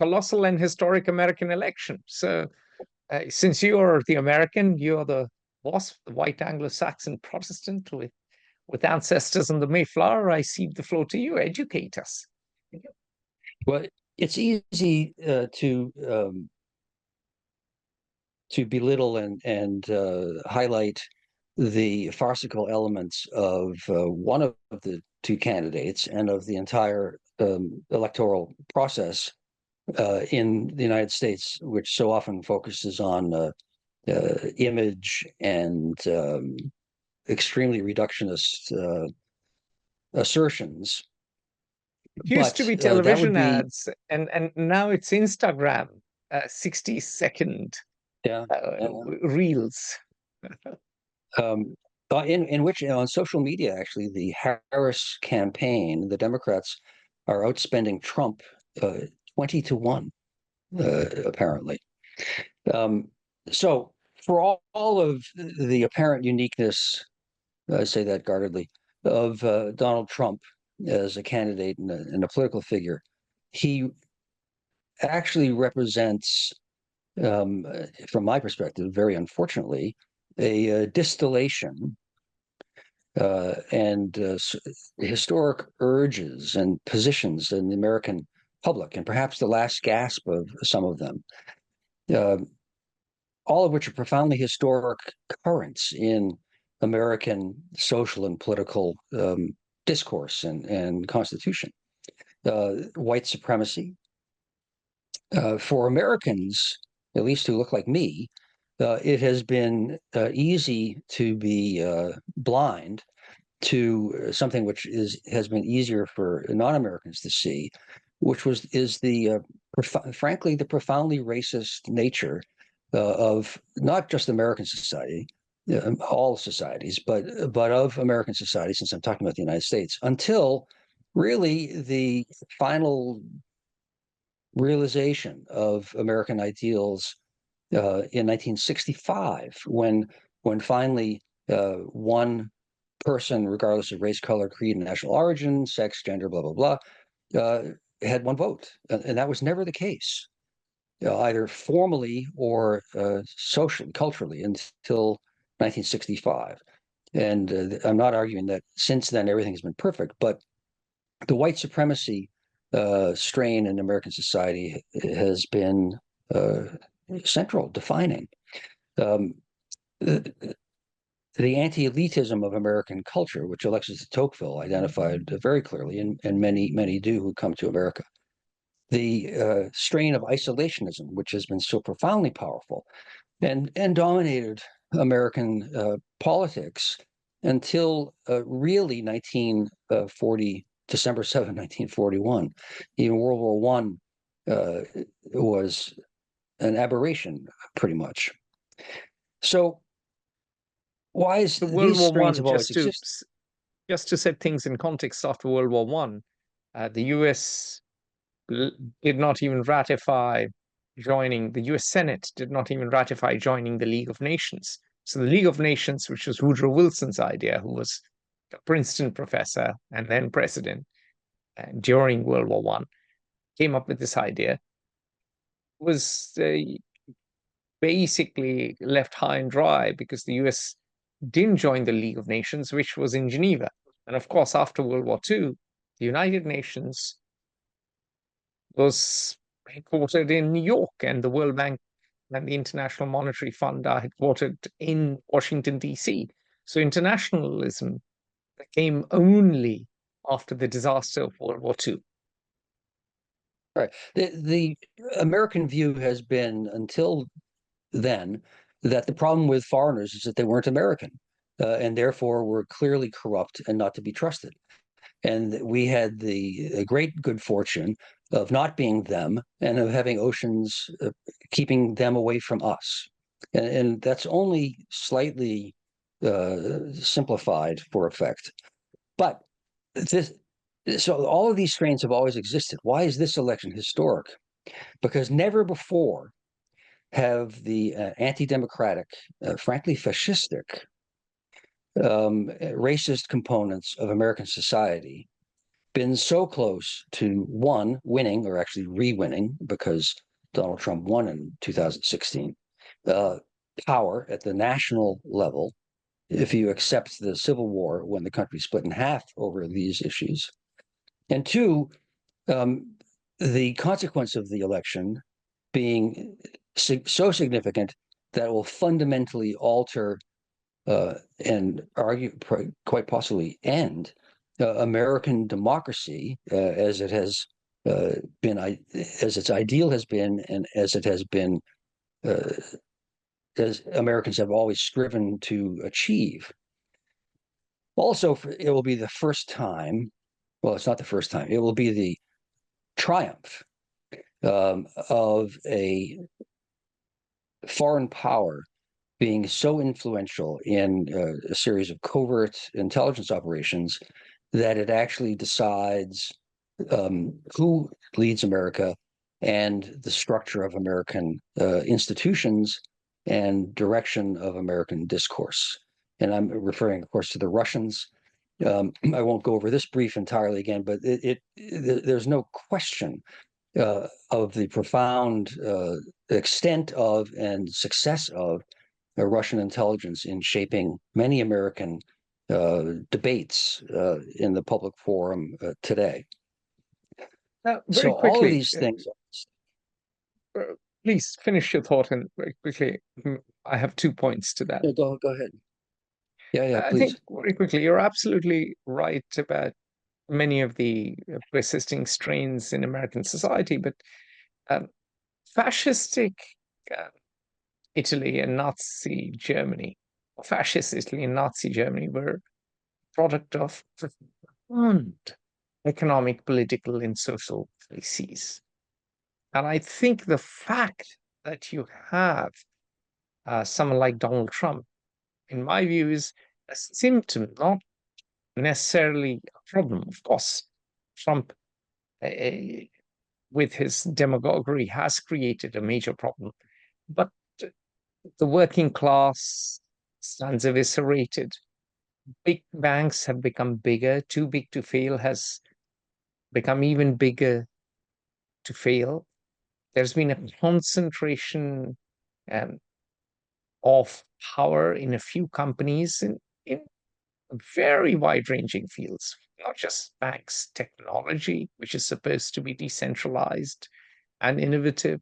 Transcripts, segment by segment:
colossal and historic American election. So since you're the American, you're the boss, the white Anglo-Saxon Protestant with ancestors on the Mayflower, I cede the floor to you. Educate us. Well, it's easy to belittle and highlight the farcical elements of one of the two candidates and of the entire electoral process in the United States, which so often focuses on image and extremely reductionist assertions. It used to be television ads, and now it's Instagram, 60-second reels. In which, on social media, actually, the Harris campaign, the Democrats are outspending Trump 20-1, apparently. So for all of the apparent uniqueness, I say that guardedly, of Donald Trump as a candidate and a political figure, he actually represents, from my perspective, very unfortunately, a distillation and historic urges and positions in the American public, and perhaps the last gasp of some of them, all of which are profoundly historic currents in American social and political discourse and constitution. White supremacy. For Americans, at least who look like me, it has been easy to be blind to something which has been easier for non-Americans to see, which is frankly the profoundly racist nature of not just American society, all societies, but of American society, since I'm talking about the United States, until really the final realization of American ideals in 1965, when finally one person, regardless of race, color, creed, and national origin, sex, gender, blah, blah, blah, had one vote. And that was never the case, either formally or socially, culturally, until 1965. And I'm not arguing that since then everything has been perfect, but the white supremacy strain in American society has been central, defining. The anti-elitism of American culture, which Alexis de Tocqueville identified very clearly, and many do who come to America. The strain of isolationism, which has been so profoundly powerful and dominated American politics until really December 7, 1941. Even World War I was an aberration, pretty much. So why is the World War strains One, have always existed? Just to set things in context, after World War One, the U.S. did not even ratify joining. The U.S. Senate did not even ratify joining the League of Nations. So the League of Nations, which was Woodrow Wilson's idea, who was a Princeton professor and then president during World War One, came up with this idea, was basically left high and dry because the US didn't join the League of Nations, which was in Geneva. And of course, after World War II, the United Nations was headquartered in New York, and the World Bank and the International Monetary Fund are headquartered in Washington, D.C. So internationalism came only after the disaster of World War II. Right. The American view has been, until then, that the problem with foreigners is that they weren't American, and therefore were clearly corrupt and not to be trusted. And we had the great good fortune of not being them and of having oceans keeping them away from us. And that's only slightly simplified for effect. But so all of these strains have always existed. Why is this election historic? Because never before have the anti-democratic, frankly fascistic, racist components of American society been so close to one, winning, or actually re-winning, because Donald Trump won in 2016, power at the national level, if you accept the Civil War when the country split in half over these issues. And two, the consequence of the election being so significant that it will fundamentally alter and argue quite possibly end American democracy as it has been, as its ideal has been, and as it has been, as Americans have always striven to achieve. Also, it will be the first time. Well, it's not the first time. It will be the triumph of a foreign power being so influential in a series of covert intelligence operations that it actually decides who leads America and the structure of American institutions and direction of American discourse. And I'm referring, of course, to the Russians. I won't go over this brief entirely again, but there's no question of the profound extent of and success of Russian intelligence in shaping many American debates in the public forum today. Very So all of quickly, these things. please finish your thought, and very quickly, I have 2 points to that. Go ahead. Yeah, I think please. very quickly, you're absolutely right about many of the persisting strains in American society, but fascistic uh, Italy and Nazi Germany, fascist Italy and Nazi Germany were a product of profound economic, political, and social crises. And I think the fact that you have someone like Donald Trump, in my view, is a symptom, not necessarily a problem. Of course, Trump, uh, with his demagoguery, has created a major problem. But the working class stands eviscerated. Big banks have become bigger. Too big to fail has become even bigger to fail. There's been a concentration um, of power in a few companies in very wide-ranging fields, not just banks, technology, which is supposed to be decentralized and innovative,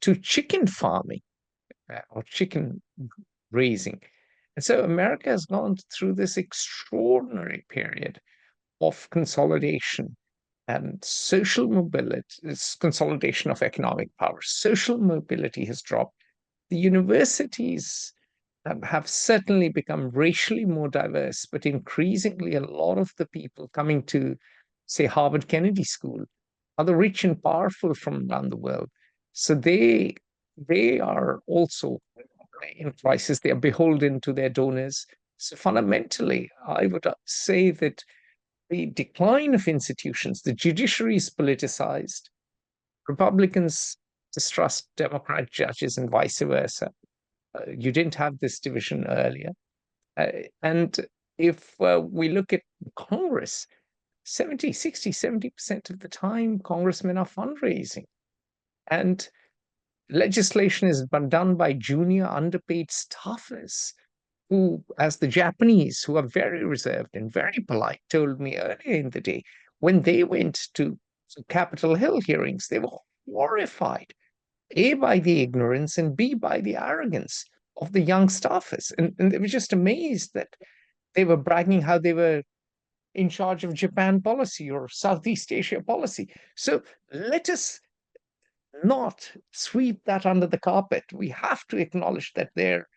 to chicken farming or chicken raising. And so America has gone through this extraordinary period of consolidation and social mobility, this consolidation of economic power. Social mobility has dropped. The universities have certainly become racially more diverse, but increasingly a lot of the people coming to, say, Harvard Kennedy School are the rich and powerful from around the world. So they are also in crisis. They are beholden to their donors. So fundamentally, I would say that the decline of institutions, the judiciary is politicized, Republicans distrust Democrat judges and vice versa. You didn't have this division earlier. And if we look at Congress, 70, 60, 70% of the time, congressmen are fundraising. And legislation is done by junior underpaid staffers who, as the Japanese, who are very reserved and very polite, told me earlier in the day, when they went to Capitol Hill hearings, they were horrified, A, by the ignorance, and B, by the arrogance of the young staffers. And they were just amazed that they were bragging how they were in charge of Japan policy or Southeast Asia policy. So let us not sweep that under the carpet. We have to acknowledge that there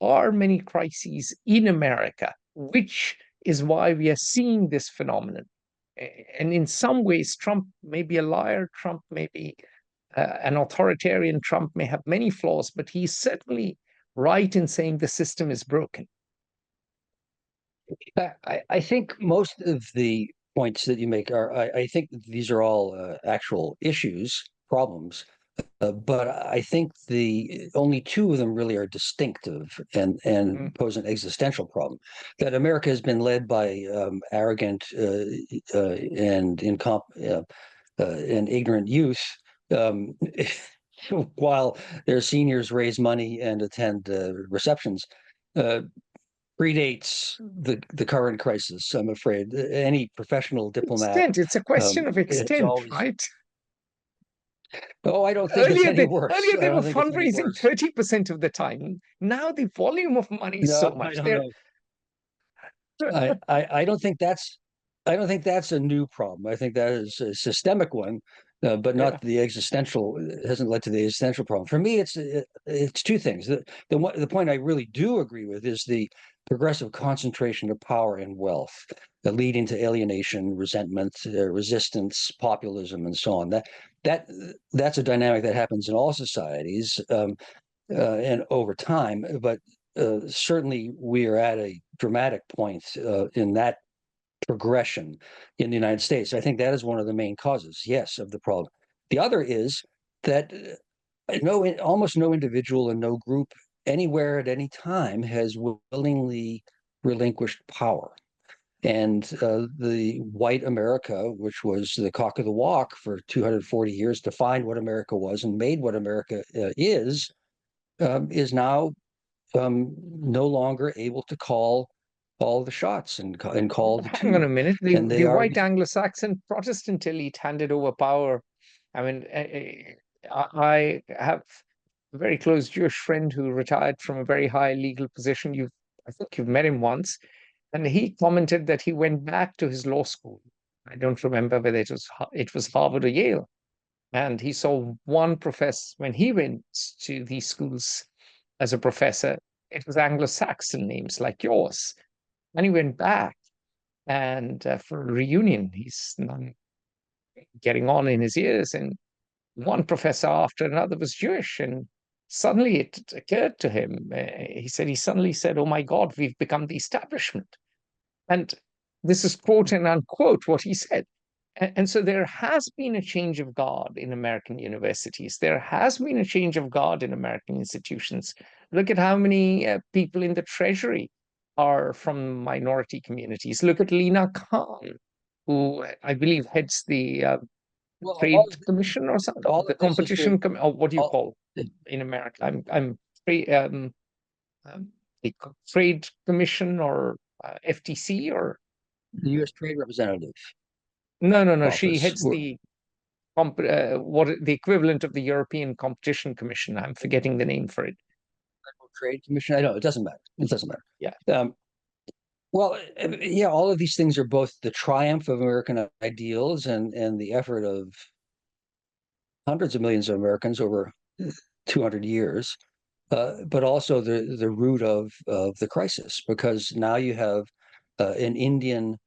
are many crises in America, which is why we are seeing this phenomenon. And in some ways, Trump may be a liar, Trump may be an authoritarian, Trump may have many flaws, but he's certainly right in saying the system is broken. I think most of the points that you make are, I think these are all actual issues, problems But I think the only two of them really are distinctive and Mm. pose an existential problem. That America has been led by arrogant and ignorant youth, um, while their seniors raise money and attend receptions. Uh, Predates the current crisis. I'm afraid any professional diplomat Extent. It's a question of has extent, always. right? Oh, I don't think it's any worse. Earlier I they were don't think it's any fundraising worse. 30% of the time. Now the volume of money is so No, I much. don't They're know. I don't think that's a new problem. I think that is a systemic one, but yeah. not the existential. It hasn't led to the existential problem. For me, it's two things. The point I really do agree with is the progressive concentration of power and wealth, leading to alienation, resentment, resistance, populism, and so on. That that's a dynamic that happens in all societies. And over time. But certainly, we are at a dramatic point in that progression in the United States. I think that is one of the main causes, yes, of the problem. The other is that almost no individual and no group anywhere at any time has willingly relinquished power. And the white America, which was the cock of the walk for 240 years, defined what America was and made what America is now no longer able to call all the shots and call the Hang on a tune. minute. And The they are, white Anglo-Saxon Protestant elite handed over power. I mean, I have a very close Jewish friend who retired from a very high legal position. I think you've met him once, and he commented that he went back to his law school. I don't remember whether it was Harvard or Yale, and he saw one professor when he went to these schools as a professor. It was Anglo-Saxon names like yours, and he went back and for a reunion. He's getting on in his years, and one professor after another was Jewish, and suddenly it occurred to him. He suddenly said, "Oh my God, we've become the establishment." And this is quote and unquote what he said. And so there has been a change of guard in American universities. There has been a change of guard in American institutions. Look at how many people in the Treasury are from minority communities. Look at Lena Khan, who I believe heads the well, Trade Commission or something, all the of this has been, or what do you all, call in America? I'm um, the Trade Commission or FTC or the U.S. Trade Representative no. She Office. heads the the equivalent of the European Competition Commission. I'm forgetting the name for it. Trade Commission. I know it doesn't matter. It doesn't matter. Yeah. Well, yeah, all of these things are both the triumph of American ideals and the effort of hundreds of millions of Americans over 200 years, but also the root of the crisis, because now you have an Indian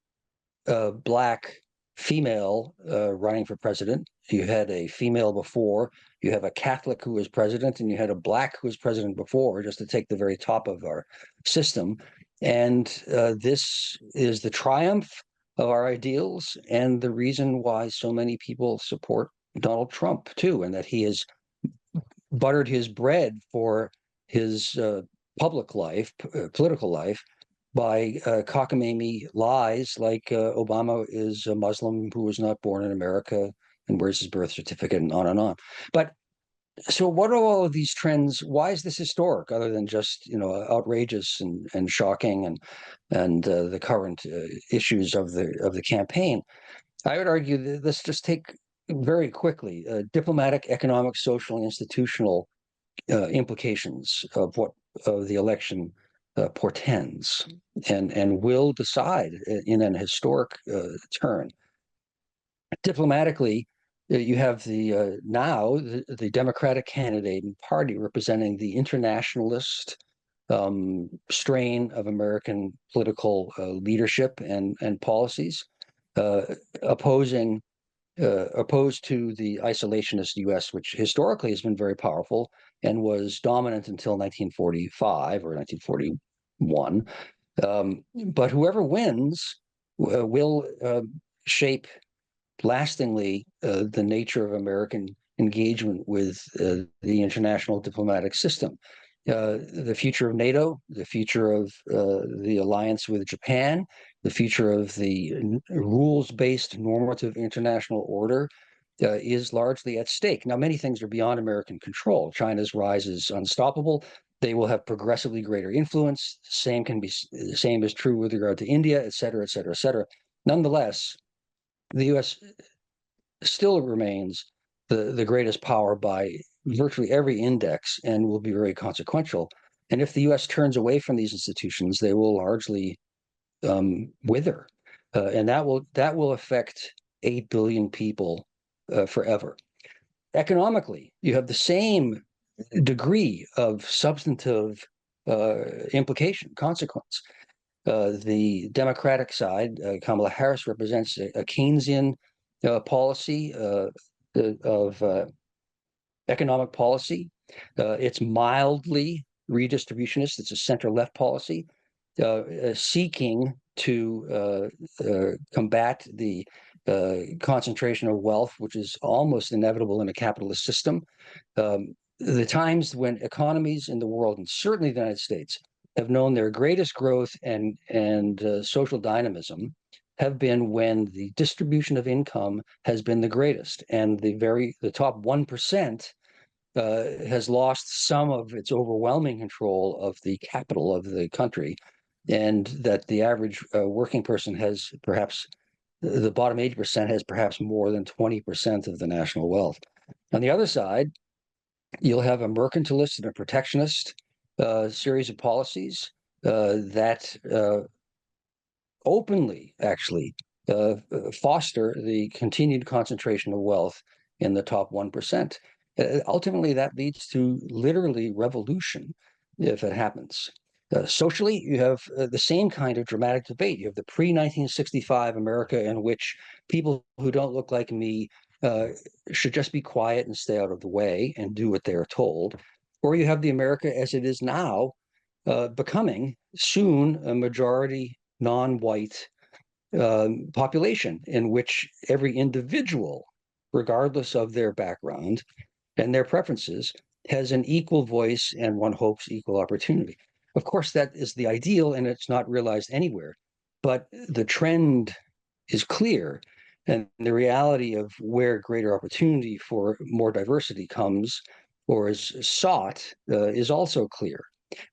black female running for president. You had a female before. You have a Catholic who was president, and you had a black who was president before, just to take the very top of our system. And this is the triumph of our ideals and the reason why so many people support Donald Trump too, and that he has buttered his bread for his public life, political life, by cockamamie lies like Obama is a Muslim who was not born in America and where's his birth certificate and on and on. But so what are all of these trends? Why is this historic other than just, outrageous and shocking and the current issues of the campaign? I would argue that let's just take very quickly diplomatic, economic, social, and institutional implications of what the election portends and will decide in an historic turn. Diplomatically, you have the Democratic candidate and party representing the internationalist strain of American political leadership and policies, uh, opposing opposed to the isolationist U.S., which historically has been very powerful and was dominant until 1945 or 1941. But whoever wins will shape lastingly the nature of American engagement with the international diplomatic system. The future of NATO, the future of the alliance with Japan, the future of the rules-based normative international order is largely at stake. Now, many things are beyond American control. China's rise is unstoppable. They will have progressively greater influence. The same is true with regard to India, et cetera, et cetera, et cetera. Nonetheless, the U.S. still remains the greatest power by virtually every index and will be very consequential. And if the U.S. turns away from these institutions, they will largely wither, and that will affect 8 billion people forever. Economically, you have the same degree of substantive consequence. The Democratic side, Kamala Harris represents a Keynesian policy of economic policy. It's mildly redistributionist. It's a center-left policy seeking to combat the concentration of wealth, which is almost inevitable in a capitalist system. The times when economies in the world, and certainly the United States, have known their greatest growth and social dynamism have been when the distribution of income has been the greatest, and the top 1% has lost some of its overwhelming control of the capital of the country, and that the average working person has perhaps, the bottom 80% has perhaps more than 20% of the national wealth. On the other side, you'll have a mercantilist and a protectionist series of policies that openly actually foster the continued concentration of wealth in the top 1%. Ultimately, that leads to literally revolution if it happens. Socially, you have the same kind of dramatic debate. You have the pre-1965 America in which people who don't look like me should just be quiet and stay out of the way and do what they are told. Or you have the America as it is now, becoming soon a majority non-white population in which every individual, regardless of their background and their preferences, has an equal voice and, one hopes, equal opportunity. Of course, that is the ideal, and it's not realized anywhere. But the trend is clear, and the reality of where greater opportunity for more diversity comes or is sought is also clear.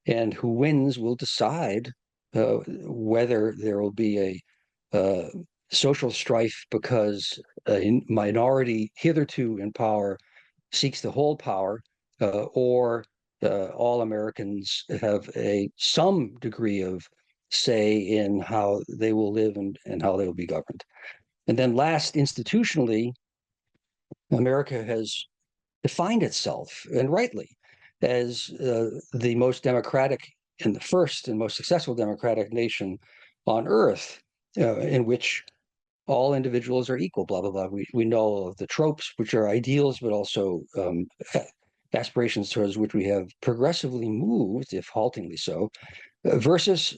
And who wins will decide whether there will be a social strife because a minority hitherto in power seeks to hold power, or all Americans have some degree of say in how they will live and how they will be governed. And then last, institutionally, America has defined itself, and rightly, as the most democratic and the first and most successful democratic nation on earth, in which all individuals are equal, blah, blah, blah. We know of the tropes, which are ideals, but also aspirations towards which we have progressively moved, if haltingly so, versus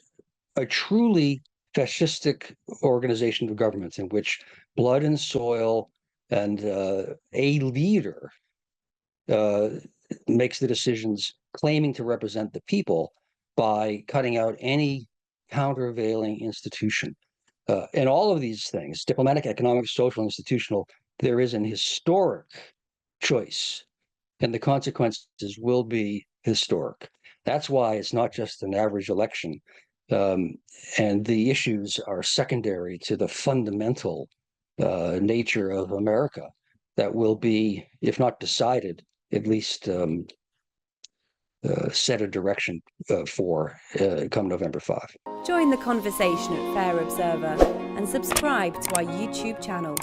a truly fascistic organization of government in which blood and soil and a leader makes the decisions, claiming to represent the people by cutting out any countervailing institution. And all of these things, diplomatic, economic, social, institutional, there is an historic choice, and the consequences will be historic. That's why it's not just an average election, and the issues are secondary to the fundamental nature of America that will be, if not decided, at least set a direction for come November 5. Join the conversation at Fair Observer and subscribe to our YouTube channel.